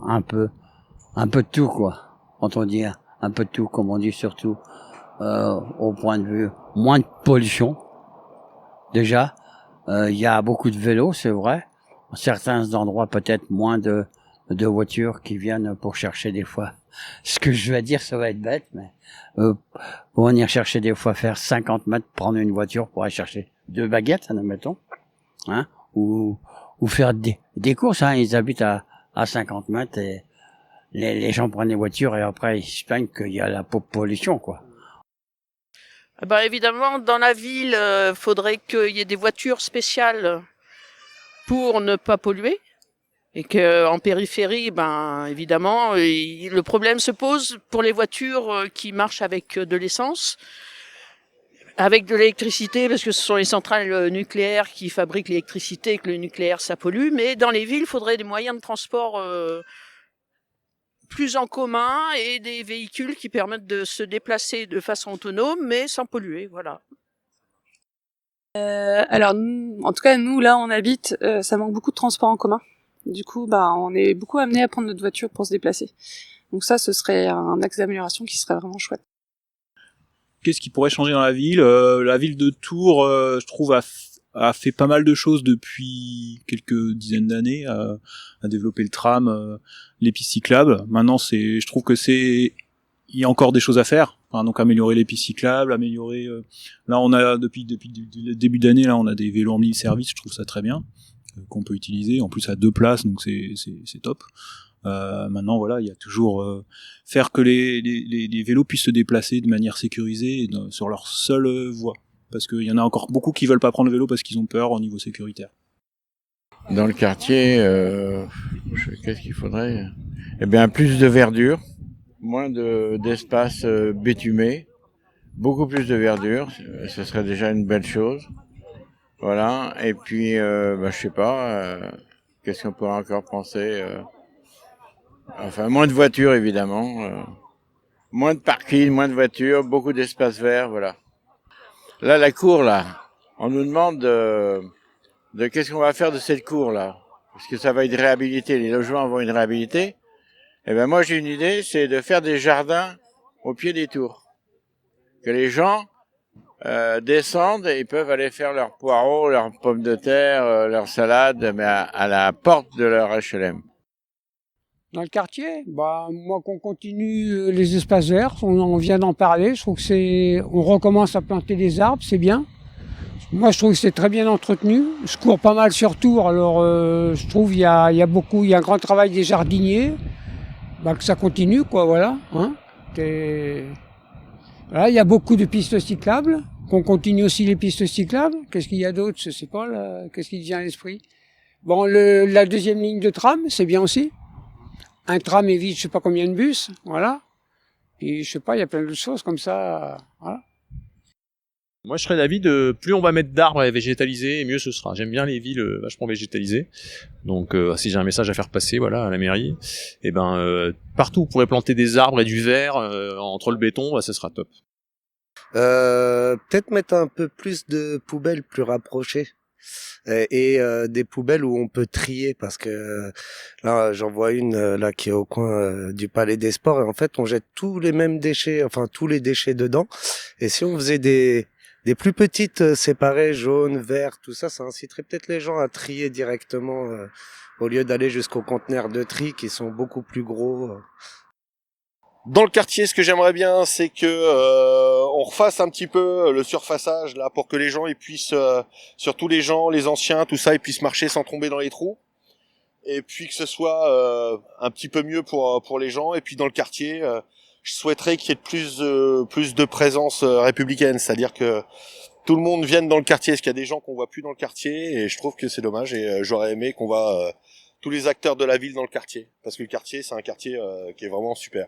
un peu de tout, quoi. Quand on dit un peu de tout, comme on dit surtout, au point de vue moins de pollution. Déjà, il y a beaucoup de vélos, c'est vrai. À certains endroits, peut-être moins de voitures qui viennent pour chercher des fois. Ce que je vais dire, ça va être bête, mais pour venir chercher des fois, faire 50 mètres, prendre une voiture pour aller chercher 2 baguettes, admettons, hein, ou faire des courses, hein. Ils habitent à 50 mètres et les gens prennent des voitures et après ils se plaignent qu'il y a la pollution, quoi. Bah évidemment, dans la ville, faudrait qu'il y ait des voitures spéciales pour ne pas polluer. Et que en périphérie, ben évidemment, le problème se pose pour les voitures qui marchent avec de l'essence, avec de l'électricité, parce que ce sont les centrales nucléaires qui fabriquent l'électricité et que le nucléaire ça pollue. Mais dans les villes, il faudrait des moyens de transport plus en commun et des véhicules qui permettent de se déplacer de façon autonome, mais sans polluer. Voilà. Alors, en tout cas, nous, là, on habite, ça manque beaucoup de transports en commun. Du coup, bah, on est beaucoup amené à prendre notre voiture pour se déplacer. Donc ça, ce serait un axe d'amélioration qui serait vraiment chouette. Qu'est-ce qui pourrait changer dans la ville ? La ville de Tours, je trouve, a fait pas mal de choses depuis quelques dizaines d'années, a développé le tram, les pistes cyclables. Maintenant, je trouve que il y a encore des choses à faire. Enfin, donc améliorer les pistes cyclables, là on a depuis le début d'année, là on a des vélos en mini-service, je trouve ça très bien, qu'on peut utiliser, en plus à 2 places, donc c'est top. Maintenant voilà, il y a toujours faire que les vélos puissent se déplacer de manière sécurisée sur leur seule voie, parce qu'il y en a encore beaucoup qui veulent pas prendre le vélo parce qu'ils ont peur au niveau sécuritaire. Dans le quartier, qu'est-ce qu'il faudrait ? Eh bien, plus de verdure, moins d'espace bétumé, beaucoup plus de verdure, ce serait déjà une belle chose. Voilà, et puis, je sais pas, qu'est-ce qu'on pourrait encore penser ? Enfin, moins de voitures, évidemment, moins de parking, moins de voitures, beaucoup d'espace vert, voilà. Là, la cour, là, on nous demande de qu'est-ce qu'on va faire de cette cour, là ? Parce que ça va être réhabilité, les logements vont être réhabilités. Eh ben, moi, j'ai une idée, c'est de faire des jardins au pied des tours. Que les gens descendent et ils peuvent aller faire leurs poireaux, leurs pommes de terre, leurs salades, mais à la porte de leur HLM. Dans le quartier, moi qu'on continue les espaces verts, on vient d'en parler, je trouve que on recommence à planter des arbres, c'est bien. Moi je trouve que c'est très bien entretenu, je cours pas mal sur Tours, alors je trouve il y a un grand travail des jardiniers, que ça continue quoi, voilà. Hein. Voilà, il y a beaucoup de pistes cyclables, qu'on continue aussi les pistes cyclables. Qu'est-ce qu'il y a d'autre, je sais pas, là, qu'est-ce qui vient à l'esprit. Bon, la deuxième ligne de tram, c'est bien aussi. Un tram évite je sais pas combien de bus, voilà. Et je sais pas, il y a plein de choses comme ça, voilà. Moi, je serais d'avis de plus on va mettre d'arbres et végétalisés, mieux ce sera. J'aime bien les villes vachement végétalisées. Donc, si j'ai un message à faire passer, voilà, à la mairie, partout où on pourrait planter des arbres et du verre entre le béton, ça sera top. Peut-être mettre un peu plus de poubelles plus rapprochées. Et des poubelles où on peut trier, parce que là j'en vois une là qui est au coin du Palais des Sports, et en fait on jette tous les mêmes déchets, enfin tous les déchets dedans, et si on faisait des plus petites séparées, jaunes, verts, tout ça, ça inciterait peut-être les gens à trier directement au lieu d'aller jusqu'aux conteneurs de tri qui sont beaucoup plus gros. Dans le quartier, ce que j'aimerais bien, c'est que on refasse un petit peu le surfaçage là pour que les gens ils puissent, surtout les gens, les anciens, tout ça, ils puissent marcher sans tomber dans les trous. Et puis que ce soit un petit peu mieux pour les gens. Et puis dans le quartier, je souhaiterais qu'il y ait plus de présence républicaine, c'est-à-dire que tout le monde vienne dans le quartier, parce qu'il y a des gens qu'on voit plus dans le quartier, et je trouve que c'est dommage. Et j'aurais aimé qu'on voit tous les acteurs de la ville dans le quartier, parce que le quartier c'est un quartier qui est vraiment super.